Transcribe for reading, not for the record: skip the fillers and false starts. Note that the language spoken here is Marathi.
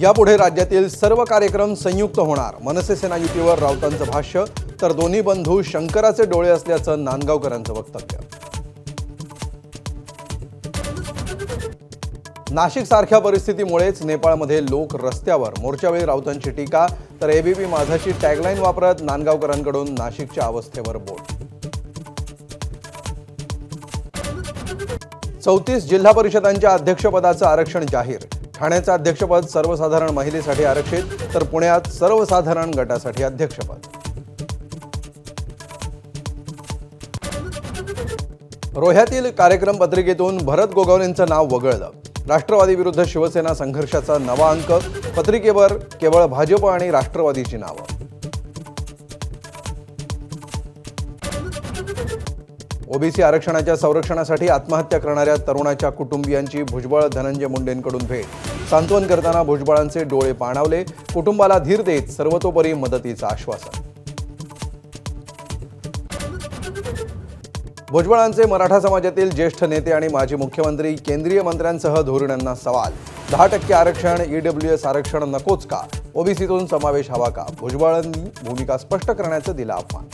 यापुढे राज्यातील सर्व कार्यक्रम संयुक्त होणार. मनसे सेना युतीवर राऊतांचं भाष्य. तर दोन्ही बंधू शंकराचे डोळे असल्याचं नांदगावकरांचं वक्तव्य. नाशिक सारख्या परिस्थितीमुळेच नेपाळमध्ये लोक रस्त्यावर. मोर्चावेळी राऊतांची टीका. तर एबीपी माझाची टॅगलाईन वापरत नांदगावकरांकडून नाशिकच्या अवस्थेवर बोट. 34 जिल्हा परिषदांच्या अध्यक्षपदाचं आरक्षण जाहीर. ठाण्याचं अध्यक्षपद सर्वसाधारण महिलेसाठी आरक्षित. तर पुण्यात सर्वसाधारण गटासाठी अध्यक्षपद. रोह्यातील कार्यक्रम पत्रिकेतून भरत गोगावलेंचं नाव वगळलं. राष्ट्रवादी विरुद्ध शिवसेना संघर्षाचा नवा अंक. पत्रिकेवर केवळ भाजप आणि राष्ट्रवादीची नावं. ओबीसी आरक्षणाच्या संरक्षणासाठी आत्महत्या करणाऱ्या तरुणाच्या कुटुंबियांची भुजबळ धनंजय मुंडेंकडून भेट. सांत्वन करताना भुजबळांचे डोळे पाणावले. कुटुंबाला धीर देत सर्वतोपरी मदतीचं आश्वासन. भुजबळांचे मराठा समाजातील ज्येष्ठ नेते आणि माजी मुख्यमंत्री केंद्रीय मंत्र्यांसह धोरणांना सवाल. 10% आरक्षण, ईडब्ल्यूएस आरक्षण नकोच का? ओबीसीतून समावेश हवा का? भुजबळांनी भूमिका स्पष्ट करण्याचं दिलं आव्हान.